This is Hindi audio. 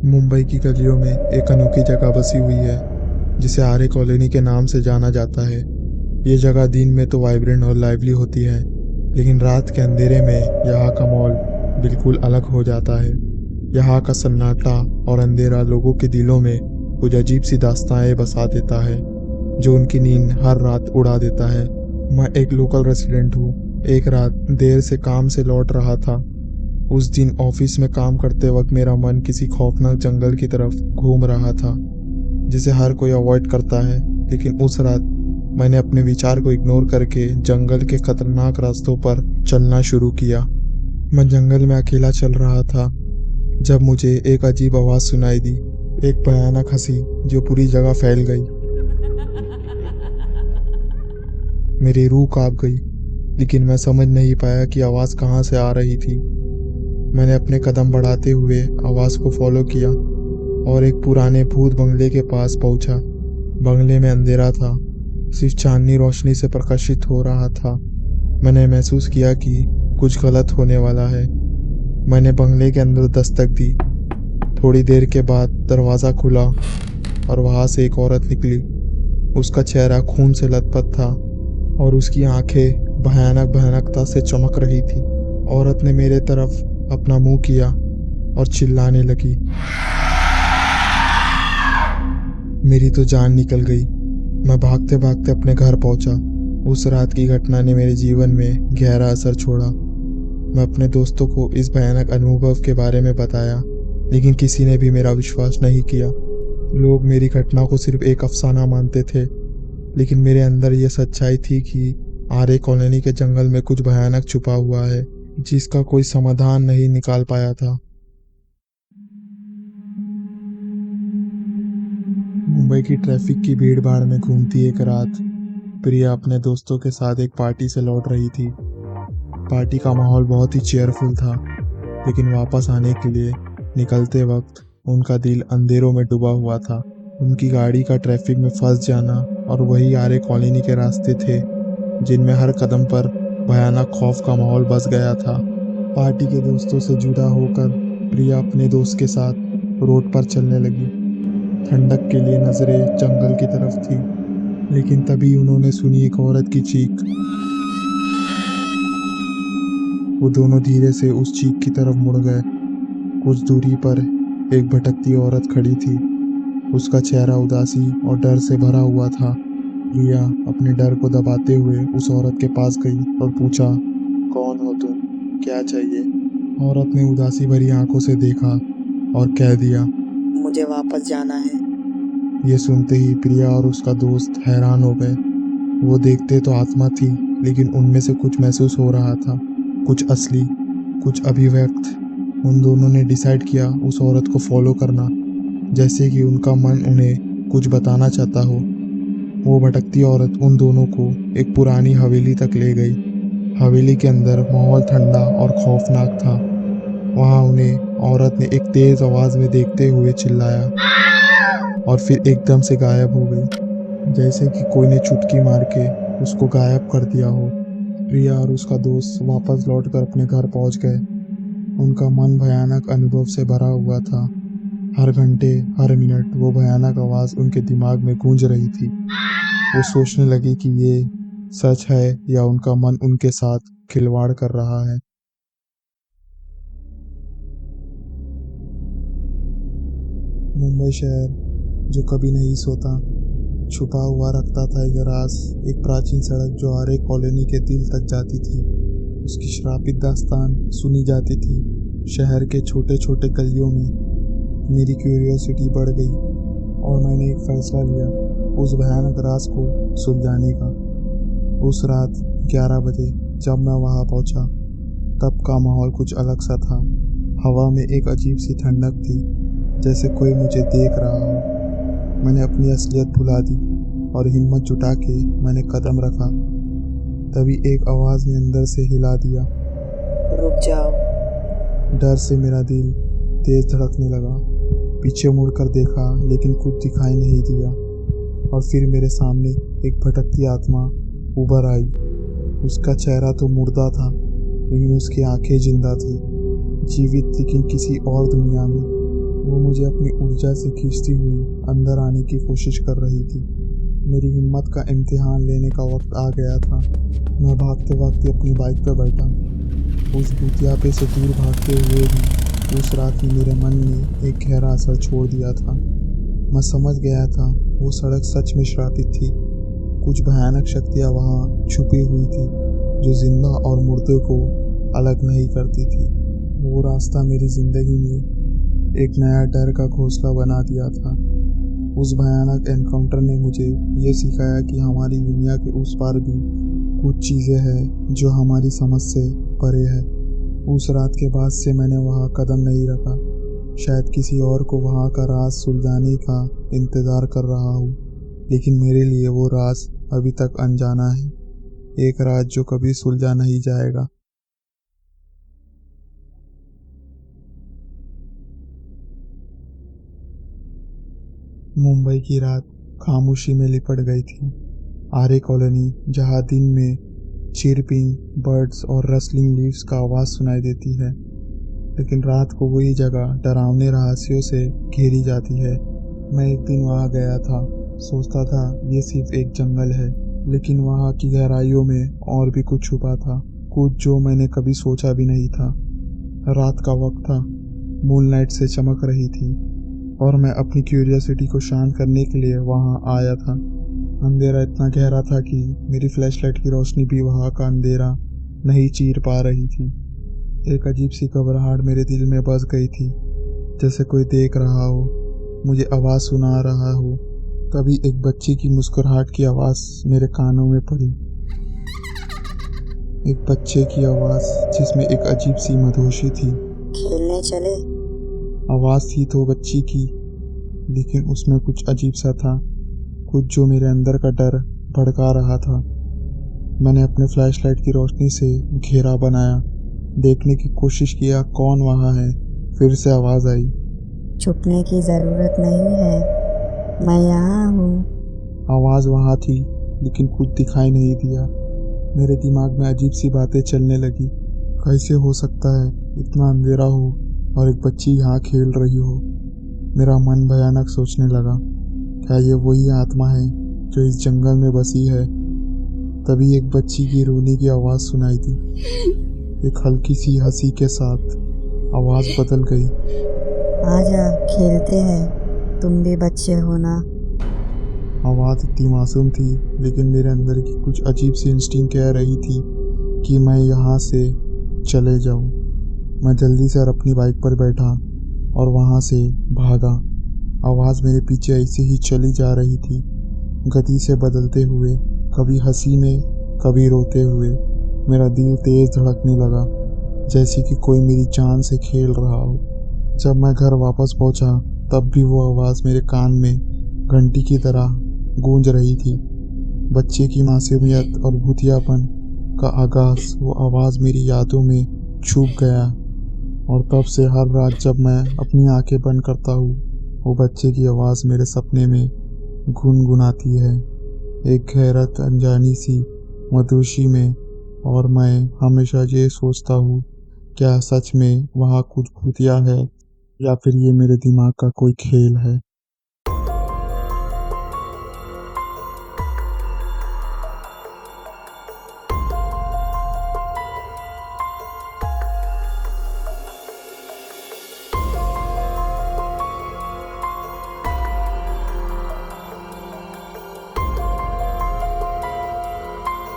मुंबई की गलियों में एक अनोखी जगह बसी हुई है जिसे आर्य कॉलोनी के नाम से जाना जाता है। ये जगह दिन में तो वाइब्रेंट और लाइवली होती है, लेकिन रात के अंधेरे में यहाँ का माहौल बिल्कुल अलग हो जाता है। यहाँ का सन्नाटा और अंधेरा लोगों के दिलों में कुछ अजीब सी दास्तानें बसा देता है, जो उनकी नींद हर रात उड़ा देता है। मैं एक लोकल रेसिडेंट हूँ। एक रात देर से काम से लौट रहा था। उस दिन ऑफिस में काम करते वक्त मेरा मन किसी खौफनाक जंगल की तरफ घूम रहा था, जिसे हर कोई अवॉइड करता है। लेकिन उस रात मैंने अपने विचार को इग्नोर करके जंगल के खतरनाक रास्तों पर चलना शुरू किया। मैं जंगल में अकेला चल रहा था जब मुझे एक अजीब आवाज़ सुनाई दी, एक भयानक हंसी जो पूरी जगह फैल गई। मेरी रूह कांप गई, लेकिन मैं समझ नहीं पाया कि आवाज़ कहाँ से आ रही थी। मैंने अपने कदम बढ़ाते हुए आवाज़ को फॉलो किया और एक पुराने भूत बंगले के पास पहुंचा। बंगले में अंधेरा था, सिर्फ चांदनी रोशनी से प्रकाशित हो रहा था। मैंने महसूस किया कि कुछ गलत होने वाला है। मैंने बंगले के अंदर दस्तक दी। थोड़ी देर के बाद दरवाज़ा खुला और वहाँ से एक औरत निकली। उसका चेहरा खून से लथपथ था और उसकी आंखें भयानक भयानकता से चमक रही थी। औरत ने मेरे तरफ अपना मुंह किया और चिल्लाने लगी। मेरी तो जान निकल गई। मैं भागते भागते अपने घर पहुंचा। उस रात की घटना ने मेरे जीवन में गहरा असर छोड़ा। मैं अपने दोस्तों को इस भयानक अनुभव के बारे में बताया, लेकिन किसी ने भी मेरा विश्वास नहीं किया। लोग मेरी घटना को सिर्फ एक अफसाना मानते थे, लेकिन मेरे अंदर ये सच्चाई थी कि आर्य कॉलोनी के जंगल में कुछ भयानक छुपा हुआ है, जिसका कोई समाधान नहीं निकाल पाया था। मुंबई की ट्रैफिक की भीड़ भाड़ में घूमती एक रात प्रिया अपने दोस्तों के साथ एक पार्टी से लौट रही थी। पार्टी का माहौल बहुत ही चेयरफुल था, लेकिन वापस आने के लिए निकलते वक्त उनका दिल अंधेरों में डूबा हुआ था। उनकी गाड़ी का ट्रैफिक में फंस जाना और वही आर्य कॉलोनी के रास्ते थे जिनमें हर कदम पर भयानक खौफ का माहौल बस गया था। पार्टी के दोस्तों से जुदा होकर प्रिया अपने दोस्त के साथ रोड पर चलने लगी। ठंडक के लिए नजरें जंगल की तरफ थी, लेकिन तभी उन्होंने सुनी एक औरत की चीख। वो दोनों धीरे से उस चीख की तरफ मुड़ गए। कुछ दूरी पर एक भटकती औरत खड़ी थी। उसका चेहरा उदासी और डर से भरा हुआ था। प्रिया अपने डर को दबाते हुए उस औरत के पास गई और पूछा, कौन हो तुम, क्या चाहिए? औरत ने उदासी भरी आंखों से देखा और कह दिया, मुझे वापस जाना है। ये सुनते ही प्रिया और उसका दोस्त हैरान हो गए। वो देखते तो आत्मा थी, लेकिन उनमें से कुछ महसूस हो रहा था, कुछ असली, कुछ अभिव्यक्त। उन दोनों ने डिसाइड किया उस औरत को फॉलो करना, जैसे कि उनका मन उन्हें कुछ बताना चाहता हो। वो भटकती औरत उन दोनों को एक पुरानी हवेली तक ले गई। हवेली के अंदर माहौल ठंडा और खौफनाक था। वहां उन्हें औरत ने एक तेज आवाज में देखते हुए चिल्लाया और फिर एकदम से गायब हो गई, जैसे कि कोई ने चुटकी मार के उसको गायब कर दिया हो। प्रिया और उसका दोस्त वापस लौटकर अपने घर पहुंच गए। उनका मन भयानक अनुभव से भरा हुआ था। हर घंटे, हर मिनट वो भयानक आवाज उनके दिमाग में गूंज रही थी। वो सोचने लगी कि ये सच है या उनका मन उनके साथ खिलवाड़ कर रहा है। मुंबई शहर जो कभी नहीं सोता, छुपा हुआ रखता था एक राज, एक प्राचीन सड़क जो आर्य कॉलोनी के दिल तक जाती थी। उसकी श्रापित दास्तान सुनी जाती थी। शहर के छोटे छोटे गलियों में मेरी क्यूरियोसिटी बढ़ गई और मैंने एक फैसला लिया, उस भयानक राज को सुलझाने का। उस रात 11 बजे जब मैं वहां पहुंचा, तब का माहौल कुछ अलग सा था। हवा में एक अजीब सी ठंडक थी, जैसे कोई मुझे देख रहा हो। मैंने अपनी असलियत भुला दी और हिम्मत जुटा के मैंने कदम रखा। तभी एक आवाज़ ने अंदर से हिला दिया। रुक जाओ। डर से मेरा दिल तेज धड़कने लगा। पीछे मुड़कर देखा, लेकिन कुछ दिखाई नहीं दिया। और फिर मेरे सामने एक भटकती आत्मा उभर आई। उसका चेहरा तो मुर्दा था, लेकिन उसकी आंखें जिंदा थी, जीवित लेकिन किसी और दुनिया में। वो मुझे अपनी ऊर्जा से खींचती हुई अंदर आने की कोशिश कर रही थी। मेरी हिम्मत का इम्तिहान लेने का वक्त आ गया था। मैं भागते भागते अपनी बाइक पर बैठा। उस भूतियापे से दूर भागते हुए भी उस रात ने मेरे मन में एक गहरा असर छोड़ दिया था। मैं समझ गया था वो सड़क सच में श्रापित थी। कुछ भयानक शक्तियाँ वहाँ छुपी हुई थी जो जिंदा और मुर्दे को अलग नहीं करती थी। वो रास्ता मेरी जिंदगी में एक नया डर का घोंसला बना दिया था। उस भयानक एनकाउंटर ने मुझे ये सिखाया कि हमारी दुनिया के उस पार भी कुछ चीज़ें हैं जो हमारी समझ से परे है। उस रात के बाद से मैंने वहाँ कदम नहीं रखा। शायद किसी और को वहाँ का राज सुलझाने का इंतज़ार कर रहा हूँ, लेकिन मेरे लिए वो राज अभी तक अनजाना है। एक राज जो कभी सुलझा नहीं जाएगा। मुंबई की रात खामोशी में लिपट गई थी। आर्य कॉलोनी, जहाँ दिन में चिरपिंग बर्ड्स और रसलिंग लीव्स का आवाज़ सुनाई देती है, लेकिन रात को वही जगह डरावने रहस्यों से घेरी जाती है। मैं एक दिन वहाँ गया था, सोचता था ये सिर्फ एक जंगल है, लेकिन वहाँ की गहराइयों में और भी कुछ छुपा था, कुछ जो मैंने कभी सोचा भी नहीं था। रात का वक्त था, मूनलाइट से चमक रही थी और मैं अपनी क्यूरियोसिटी को शांत करने के लिए वहाँ आया था। अंधेरा इतना गहरा था कि मेरी फ्लैशलाइट की रोशनी भी वहाँ का अंधेरा नहीं चीर पा रही थी। एक अजीब सी घबराहट मेरे दिल में बस गई थी, जैसे कोई देख रहा हो, मुझे आवाज़ सुना रहा हो। तभी एक बच्ची की मुस्कुराहट की आवाज़ मेरे कानों में पड़ी। एक बच्चे की आवाज़ जिसमें एक अजीब सी मधोशी थी। खेलने चले? आवाज़ थी तो बच्ची की, लेकिन उसमें कुछ अजीब सा था, कुछ जो मेरे अंदर का डर भड़का रहा था। मैंने अपने फ्लैशलाइट की रोशनी से घेरा बनाया, देखने की कोशिश किया कौन वहाँ है। फिर से आवाज़ आई, छुपने की ज़रूरत नहीं है, मैं यहाँ हूँ। आवाज़ वहाँ थी, लेकिन कुछ दिखाई नहीं दिया। मेरे दिमाग में अजीब सी बातें चलने लगी। कैसे हो सकता है इतना अंधेरा हो और एक बच्ची यहाँ खेल रही हो? मेरा मन भयानक सोचने लगा, क्या ये वही आत्मा है जो इस जंगल में बसी है? तभी एक बच्ची की रोने की आवाज़ सुनाई दी। एक हल्की सी हंसी के साथ आवाज़ बदल गई। आजा खेलते हैं, तुम भी बच्चे हो ना। आवाज़ इतनी मासूम थी, लेकिन मेरे अंदर की कुछ अजीब सी इंस्टिंक्ट कह रही थी कि मैं यहाँ से चले जाऊँ। मैं जल्दी से अपनी बाइक पर बैठा और वहाँ से भागा। आवाज़ मेरे पीछे ऐसे ही चली जा रही थी, गति से बदलते हुए, कभी हंसी में कभी रोते हुए। मेरा दिल तेज़ धड़कने लगा, जैसे कि कोई मेरी जान से खेल रहा हो। जब मैं घर वापस पहुंचा, तब भी वो आवाज़ मेरे कान में घंटी की तरह गूंज रही थी। बच्चे की मासूमियत और भूतियापन का आगाज़ वो आवाज़ मेरी यादों में छुप गया, और तब से हर रात जब मैं अपनी आंखें बंद करता हूँ, वो बच्चे की आवाज़ मेरे सपने में गुनगुनाती है, एक गहरत अनजानी सी मधुशी में। और मैं हमेशा ये सोचता हूँ, क्या सच में वहाँ कुछ भूतिया है या फिर ये मेरे दिमाग का कोई खेल है।